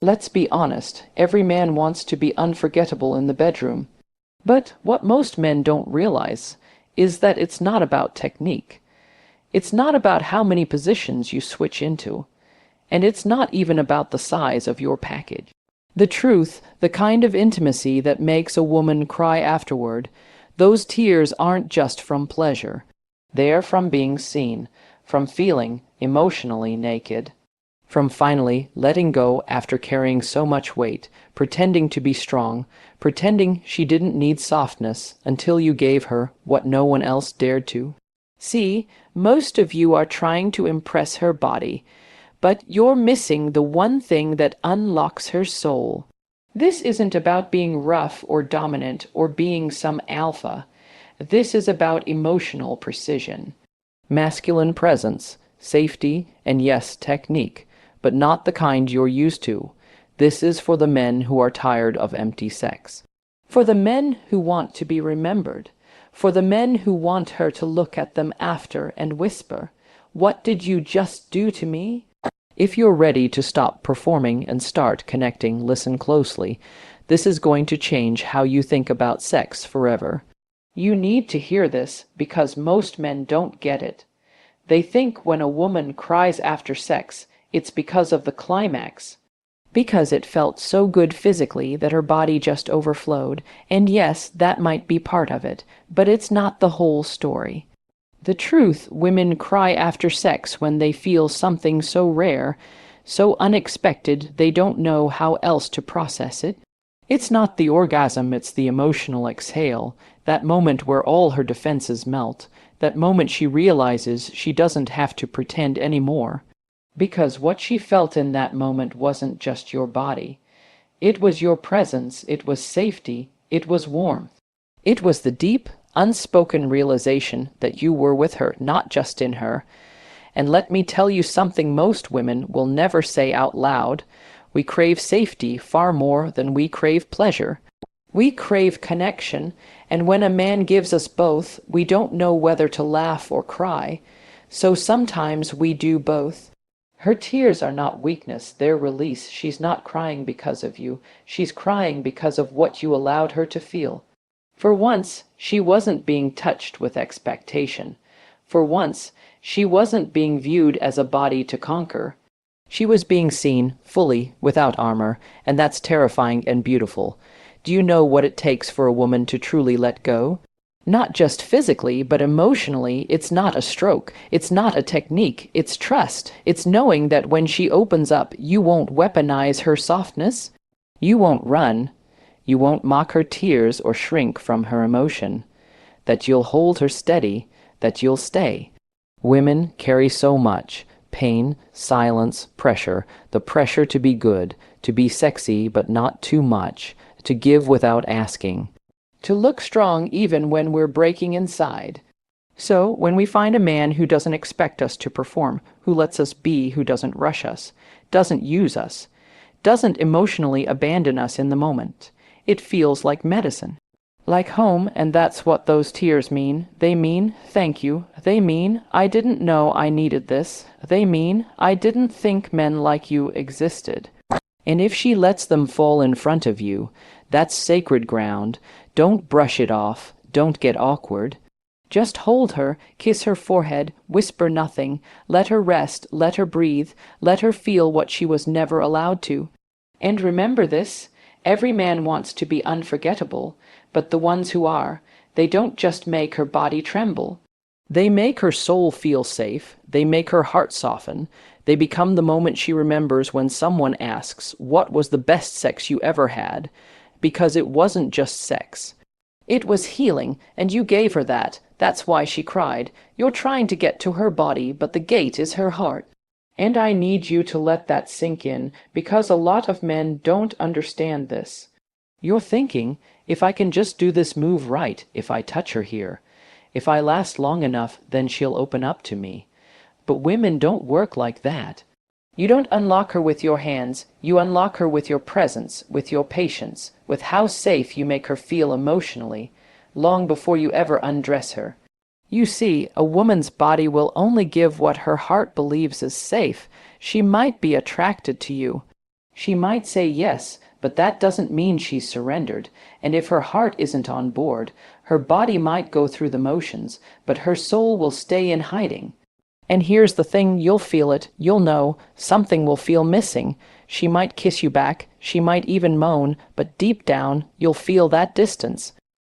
Let's be honest, every man wants to be unforgettable in the bedroom. But what most men don't realize is that it's not about technique. It's not about how many positions you switch into. And it's not even about the size of your package. The truth, the kind of intimacy that makes a woman cry afterward, those tears aren't just from pleasure. They're from being seen, from feeling emotionally naked, from finally letting go after carrying so much weight, pretending to be strong, pretending she didn't need softness until you gave her what no one else dared to. See, most of you are trying to impress her body, but you're missing the one thing that unlocks her soul. This isn't about being rough or dominant or being some alpha. This is about emotional precision. Masculine presence, safety, and yes, technique, but not the kind you're used to. This is for the men who are tired of empty sex. For the men who want to be remembered. For the men who want her to look at them after and whisper, "What did you just do to me?" If you're ready to stop performing and start connecting, listen closely. This is going to change how you think about sex forever. You need to hear this because most men don't get it. They think when a woman cries after sex, it's because of the climax. Because it felt so good physically that her body just overflowed, and yes, that might be part of it, but it's not the whole story. The truth, women cry after sex when they feel something so rare, so unexpected they don't know how else to process it. It's not the orgasm, it's the emotional exhale, that moment where all her defenses melt, that moment she realizes she doesn't have to pretend anymore. Because what she felt in that moment wasn't just your body. It was your presence, it was safety, it was warmth. It was the deep, unspoken realization that you were with her, not just in her. And let me tell you something most women will never say out loud. We crave safety far more than we crave pleasure. We crave connection, and when a man gives us both, we don't know whether to laugh or cry. So sometimes we do both. Her tears are not weakness, they're release. She's not crying because of you. She's crying because of what you allowed her to feel. For once, she wasn't being touched with expectation. For once, she wasn't being viewed as a body to conquer. She was being seen, fully, without armor, and that's terrifying and beautiful. Do you know what it takes for a woman to truly let go? Not just physically, but emotionally. It's not a stroke. It's not a technique. It's trust. It's knowing that when she opens up, you won't weaponize her softness. You won't run. You won't mock her tears or shrink from her emotion. That you'll hold her steady. That you'll stay. Women carry so much. Pain, silence, pressure. The pressure to be good, to be sexy but not too much, to give without asking. To look strong even when we're breaking inside. So, when we find a man who doesn't expect us to perform, who lets us be, who doesn't rush us, doesn't use us, doesn't emotionally abandon us in the moment, it feels like medicine. Like home, and that's what those tears mean. They mean, thank you. They mean, I didn't know I needed this. They mean, I didn't think men like you existed. And if she lets them fall in front of you, that's sacred ground. Don't brush it off. Don't get awkward. Just hold her, kiss her forehead, whisper nothing. Let her rest, let her breathe, let her feel what she was never allowed to. And remember this, every man wants to be unforgettable, but the ones who are, they don't just make her body tremble. They make her soul feel safe. They make her heart soften. They become the moment she remembers when someone asks, "What was the best sex you ever had?" Because it wasn't just sex. It was healing, and you gave her that. That's why she cried. You're trying to get to her body, but the gate is her heart. And I need you to let that sink in, because a lot of men don't understand this. You're thinking, if I can just do this move right, if I touch her here, if I last long enough, then she'll open up to me. But women don't work like that. You don't unlock her with your hands, you unlock her with your presence, with your patience, with how safe you make her feel emotionally, long before you ever undress her. You see, a woman's body will only give what her heart believes is safe. She might be attracted to you, She might say yes, but that doesn't mean she's surrendered, and if her heart isn't on board, her body might go through the motions, but her soul will stay in hiding. And here's the thing, you'll feel it, you'll know, something will feel missing. She might kiss you back, she might even moan, but deep down, you'll feel that distance.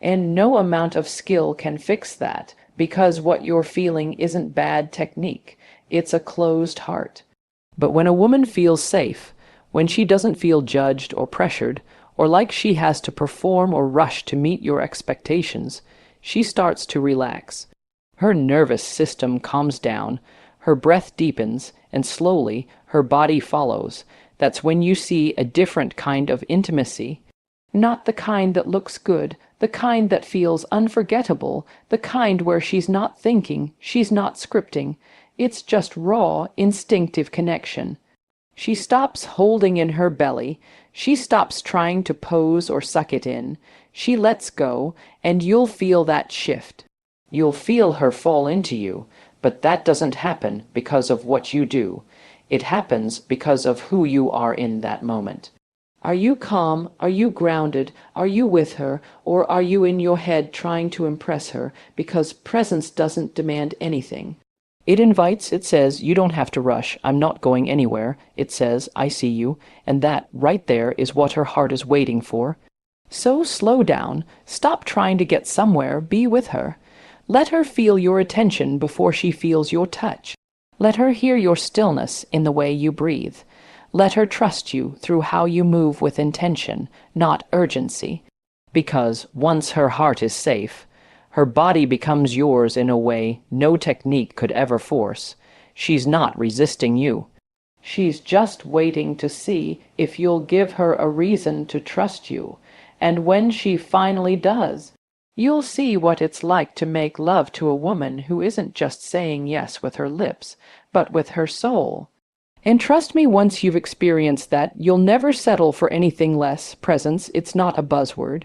And no amount of skill can fix that, because what you're feeling isn't bad technique, it's a closed heart. But when a woman feels safe, when she doesn't feel judged or pressured, or like she has to perform or rush to meet your expectations, she starts to relax. Her nervous system calms down, her breath deepens, and slowly her body follows. That's when you see a different kind of intimacy. Not the kind that looks good, the kind that feels unforgettable, the kind where she's not thinking, she's not scripting. It's just raw, instinctive connection. She stops holding in her belly, she stops trying to pose or suck it in. She lets go, and you'll feel that shift. You'll feel her fall into you, but that doesn't happen because of what you do. It happens because of who you are in that moment. Are you calm? Are you grounded? Are you with her? Or are you in your head trying to impress her? Because presence doesn't demand anything. It invites, it says, you don't have to rush, I'm not going anywhere. It says, I see you, and that, right there, is what her heart is waiting for. So slow down, stop trying to get somewhere, be with her. Let her feel your attention before she feels your touch. Let her hear your stillness in the way you breathe. Let her trust you through how you move with intention, not urgency. Because once her heart is safe, her body becomes yours in a way no technique could ever force. She's not resisting you. She's just waiting to see if you'll give her a reason to trust you. And when she finally does, you'll see what it's like to make love to a woman who isn't just saying yes with her lips, but with her soul. And trust me, once you've experienced that, you'll never settle for anything less. Presence, it's not a buzzword.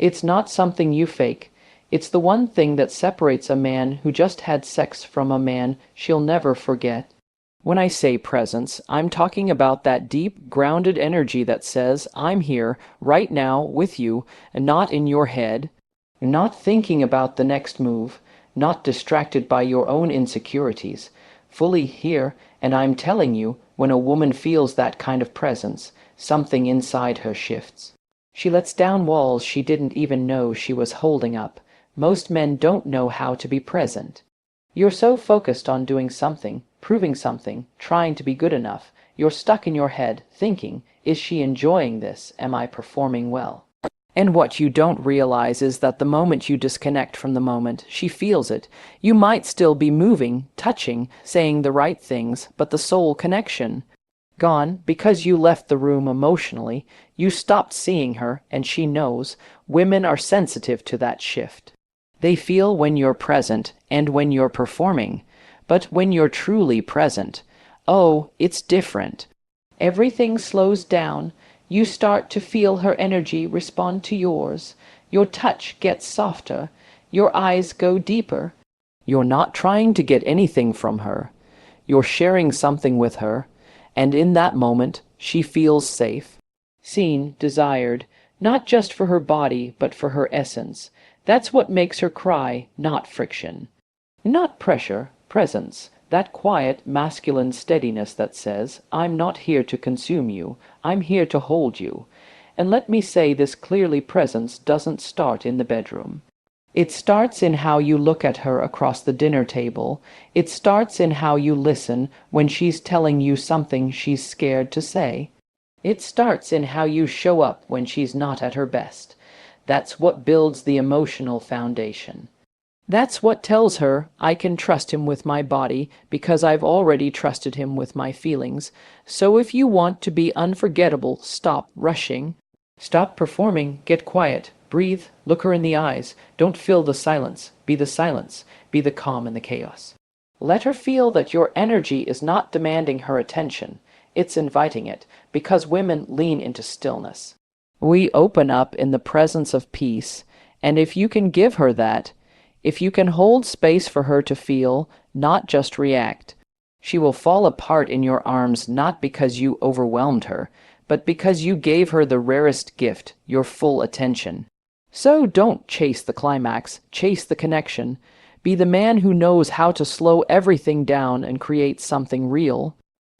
It's not something you fake. It's the one thing that separates a man who just had sex from a man she'll never forget. When I say presence, I'm talking about that deep, grounded energy that says, I'm here, right now, with you, and not in your head. Not thinking about the next move, not distracted by your own insecurities, fully here, and I'm telling you, when a woman feels that kind of presence, something inside her shifts. She lets down walls she didn't even know she was holding up. Most men don't know how to be present. You're so focused on doing something, proving something, trying to be good enough, you're stuck in your head, thinking, is she enjoying this? Am I performing well? And what you don't realize is that the moment you disconnect from the moment, she feels it. You might still be moving, touching, saying the right things, but the soul connection gone, because you left the room emotionally. You stopped seeing her, and she knows. Women are sensitive to that shift. They feel when you're present and when you're performing. But when you're truly present, oh, it's different. Everything slows down. You start to feel her energy respond to yours. Your touch gets softer. Your eyes go deeper. You're not trying to get anything from her. You're sharing something with her, and in that moment, she feels safe, seen, desired, not just for her body, but for her essence. That's what makes her cry, not friction. Not pressure, presence. That quiet, masculine steadiness that says, I'm not here to consume you, I'm here to hold you. And let me say this clearly, presence doesn't start in the bedroom. It starts in how you look at her across the dinner table. It starts in how you listen when she's telling you something she's scared to say. It starts in how you show up when she's not at her best. That's what builds the emotional foundation. That's what tells her, I can trust him with my body because I've already trusted him with my feelings. So if you want to be unforgettable, stop rushing. Stop performing, get quiet, breathe, look her in the eyes. Don't fill the silence, be the calm in the chaos. Let her feel that your energy is not demanding her attention, it's inviting it, because women lean into stillness. We open up in the presence of peace, and if you can give her that, if you can hold space for her to feel, not just react, she will fall apart in your arms not because you overwhelmed her, but because you gave her the rarest gift, your full attention. So don't chase the climax, chase the connection. Be the man who knows how to slow everything down and create something real.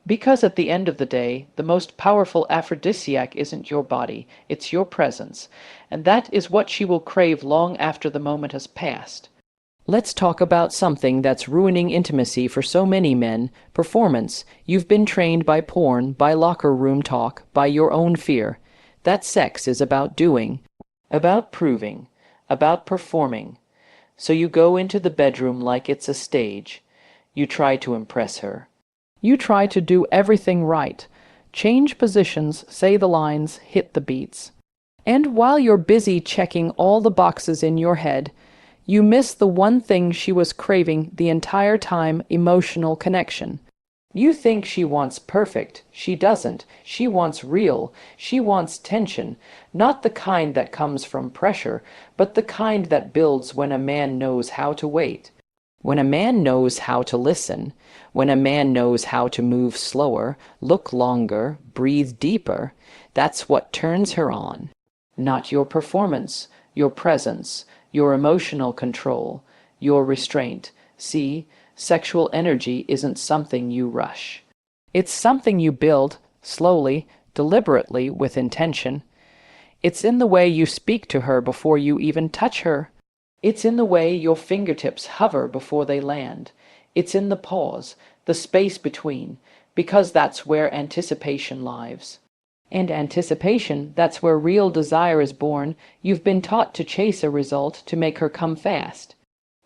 Because at the end of the day, the most powerful aphrodisiac isn't your body, it's your presence, and that is what she will crave long after the moment has passed. Let's talk about something that's ruining intimacy for so many men: performance. You've been trained by porn, by locker room talk, by your own fear. That sex is about doing, about proving, about performing. So you go into the bedroom like it's a stage. You try to impress her. You try to do everything right. Change positions, say the lines, hit the beats. And while you're busy checking all the boxes in your head, you miss the one thing she was craving the entire time: emotional connection. You think she wants perfect. She doesn't. She wants real. She wants tension, not the kind that comes from pressure, but the kind that builds when a man knows how to wait. When a man knows how to listen, when a man knows how to move slower, look longer, breathe deeper, that's what turns her on. Not your performance, your presence, your emotional control, your restraint. See, sexual energy isn't something you rush. It's something you build, slowly, deliberately, with intention. It's in the way you speak to her before you even touch her. It's in the way your fingertips hover before they land. It's in the pause, the space between, because that's where anticipation lives. And anticipation, that's where real desire is born. You've been taught to chase a result, to make her come fast,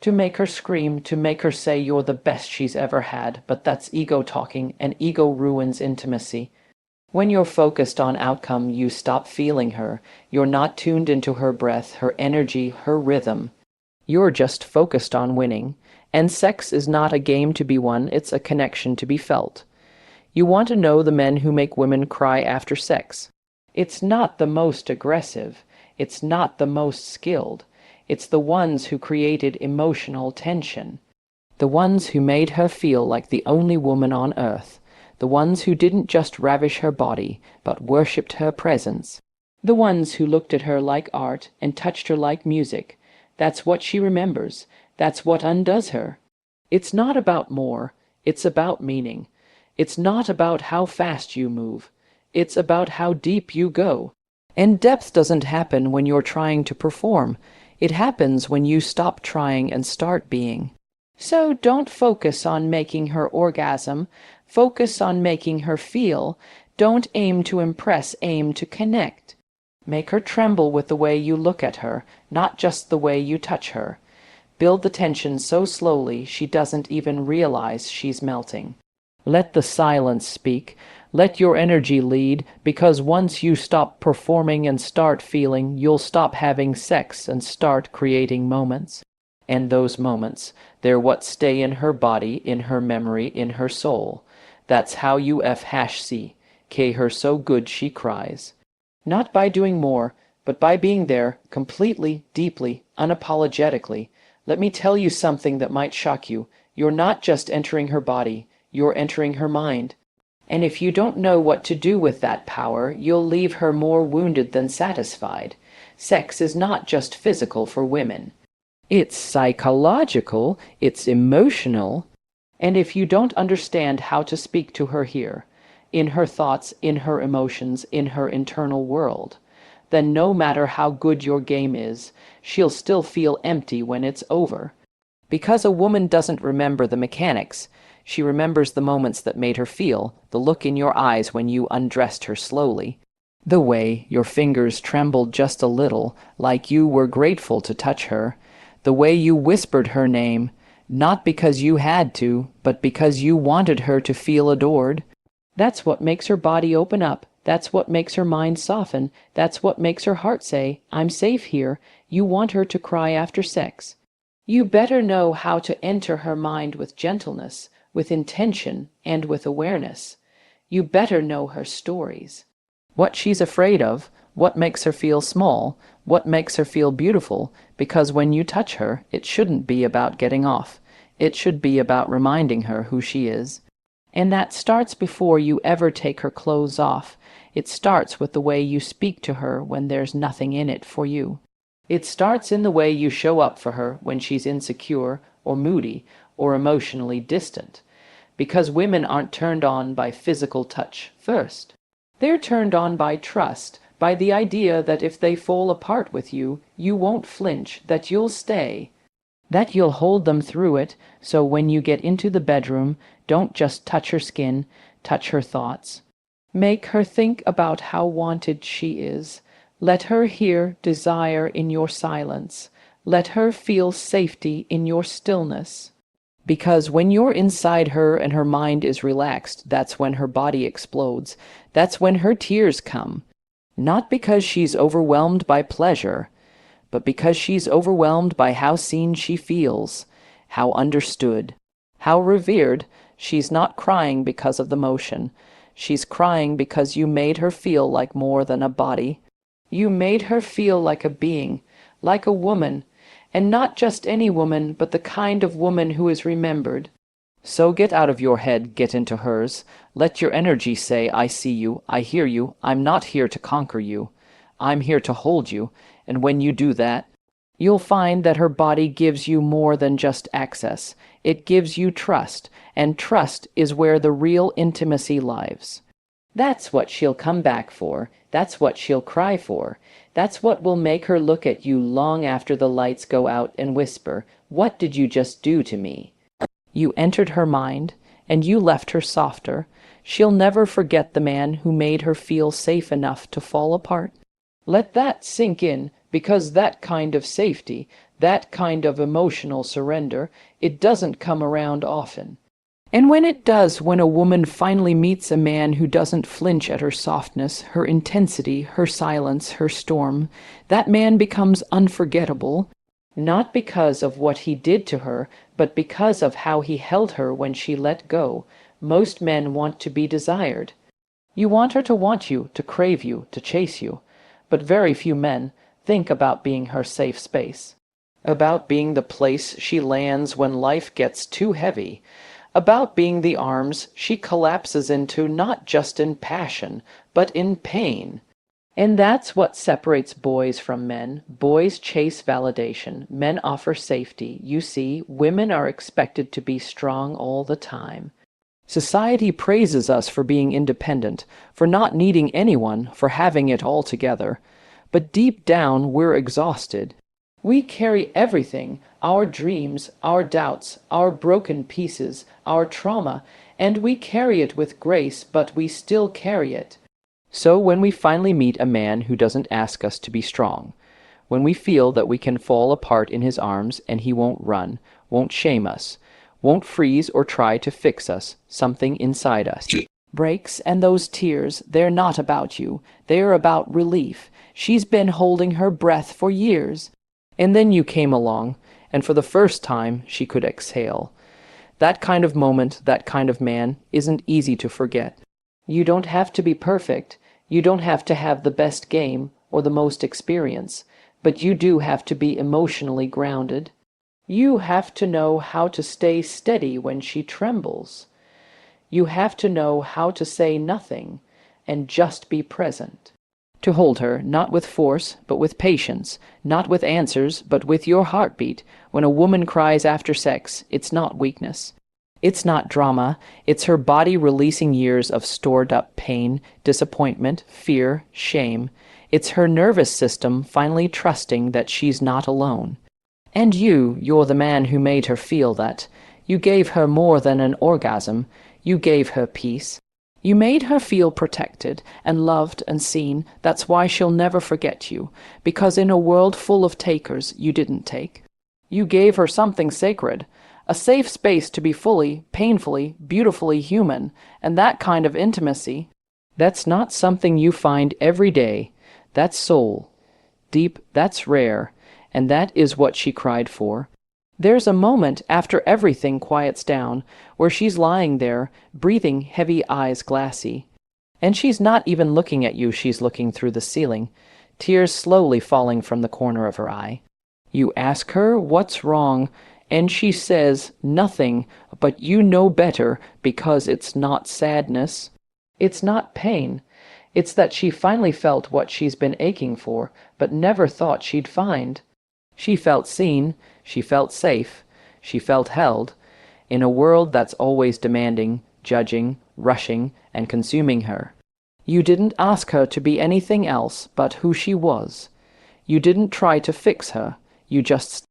to make her scream, to make her say you're the best she's ever had, but that's ego talking, and ego ruins intimacy. When you're focused on outcome, you stop feeling her. You're not tuned into her breath, her energy, her rhythm. You're just focused on winning, and sex is not a game to be won, it's a connection to be felt. You want to know the men who make women cry after sex. It's not the most aggressive, it's not the most skilled, it's the ones who created emotional tension. The ones who made her feel like the only woman on earth. The ones who didn't just ravish her body, but worshipped her presence. The ones who looked at her like art and touched her like music. That's what she remembers. That's what undoes her. It's not about more. It's about meaning. It's not about how fast you move. It's about how deep you go. And depth doesn't happen when you're trying to perform. It happens when you stop trying and start being. So don't focus on making her orgasm. Focus on making her feel. Don't aim to impress, aim to connect. Make her tremble with the way you look at her, not just the way you touch her. Build the tension so slowly she doesn't even realize she's melting. Let the silence speak. Let your energy lead, because once you stop performing and start feeling, you'll stop having sex and start creating moments. And those moments, they're what stay in her body, in her memory, in her soul. That's how you F-C, K her so good she cries. Not by doing more, but by being there, completely, deeply, unapologetically. Let me tell you something that might shock you. You're not just entering her body, you're entering her mind. And if you don't know what to do with that power, you'll leave her more wounded than satisfied. Sex is not just physical for women. It's psychological, it's emotional. And if you don't understand how to speak to her here, in her thoughts, in her emotions, in her internal world, then no matter how good your game is, she'll still feel empty when it's over. Because a woman doesn't remember the mechanics, she remembers the moments that made her feel, the look in your eyes when you undressed her slowly, the way your fingers trembled just a little, like you were grateful to touch her, the way you whispered her name, not because you had to, but because you wanted her to feel adored. That's what makes her body open up. That's what makes her mind soften. That's what makes her heart say, I'm safe here. You want her to cry after sex. You better know how to enter her mind with gentleness, with intention, and with awareness. You better know her stories. What she's afraid of, what makes her feel small, what makes her feel beautiful, because when you touch her, it shouldn't be about getting off. It should be about reminding her who she is. And that starts before you ever take her clothes off. It starts with the way you speak to her when there's nothing in it for you. It starts in the way you show up for her when she's insecure or moody or emotionally distant. Because women aren't turned on by physical touch first. They're turned on by trust, by the idea that if they fall apart with you, you won't flinch, that you'll stay, that you'll hold them through it. So when you get into the bedroom, don't just touch her skin, touch her thoughts. Make her think about how wanted she is. Let her hear desire in your silence. Let her feel safety in your stillness. Because when you're inside her and her mind is relaxed, that's when her body explodes. That's when her tears come. Not because she's overwhelmed by pleasure, but because she's overwhelmed by how seen she feels, how understood, how revered. She's not crying because of the motion. She's crying because you made her feel like more than a body. You made her feel like a being, like a woman, and not just any woman, but the kind of woman who is remembered. So get out of your head, get into hers. Let your energy say, I see you, I hear you, I'm not here to conquer you. I'm here to hold you, and when you do that, you'll find that her body gives you more than just access. It gives you trust, and trust is where the real intimacy lives. That's what she'll come back for. That's what she'll cry for. That's what will make her look at you long after the lights go out and whisper, "What did you just do to me?" You entered her mind, and you left her softer. She'll never forget the man who made her feel safe enough to fall apart. Let that sink in, because that kind of safety, that kind of emotional surrender, it doesn't come around often. And when it does, when a woman finally meets a man who doesn't flinch at her softness, her intensity, her silence, her storm, that man becomes unforgettable, not because of what he did to her, but because of how he held her when she let go. Most men want to be desired. You want her to want you, to crave you, to chase you. But very few men think about being her safe space, about being the place she lands when life gets too heavy, about being the arms she collapses into, not just in passion, but in pain. And that's what separates boys from men. Boys chase validation. Men offer safety. You see, women are expected to be strong all the time. Society praises us for being independent, for not needing anyone, for having it all together. But deep down, we're exhausted. We carry everything, our dreams, our doubts, our broken pieces, our trauma, and we carry it with grace, but we still carry it. So when we finally meet a man who doesn't ask us to be strong, when we feel that we can fall apart in his arms and he won't run, won't shame us, won't freeze or try to fix us, something inside us breaks, and those tears, they're not about you. They're about relief. She's been holding her breath for years. And then you came along, and for the first time she could exhale. That kind of moment, that kind of man, isn't easy to forget. You don't have to be perfect. You don't have to have the best game or the most experience, but you do have to be emotionally grounded. You have to know how to stay steady when she trembles. You have to know how to say nothing and just be present. To hold her, not with force, but with patience, not with answers, but with your heartbeat. When a woman cries after sex, it's not weakness. It's not drama. It's her body releasing years of stored-up pain, disappointment, fear, shame. It's her nervous system finally trusting that she's not alone. And you're the man who made her feel that. You gave her more than an orgasm. You gave her peace. You made her feel protected and loved and seen. That's why she'll never forget you, because in a world full of takers, you didn't take. You gave her something sacred, a safe space to be fully, painfully, beautifully human, and that kind of intimacy, that's not something you find every day. That's soul. Deep, that's rare, and that is what she cried for. There's a moment after everything quiets down where she's lying there, breathing, heavy eyes glassy. And she's not even looking at you, she's looking through the ceiling, tears slowly falling from the corner of her eye. You ask her what's wrong, And she says nothing but you know better because it's not sadness. It's not pain. It's that she finally felt what she's been aching for, but never thought she'd find. She felt seen, she felt safe, she felt held, in a world that's always demanding, judging, rushing, and consuming her. You didn't ask her to be anything else but who she was. You didn't try to fix her, you just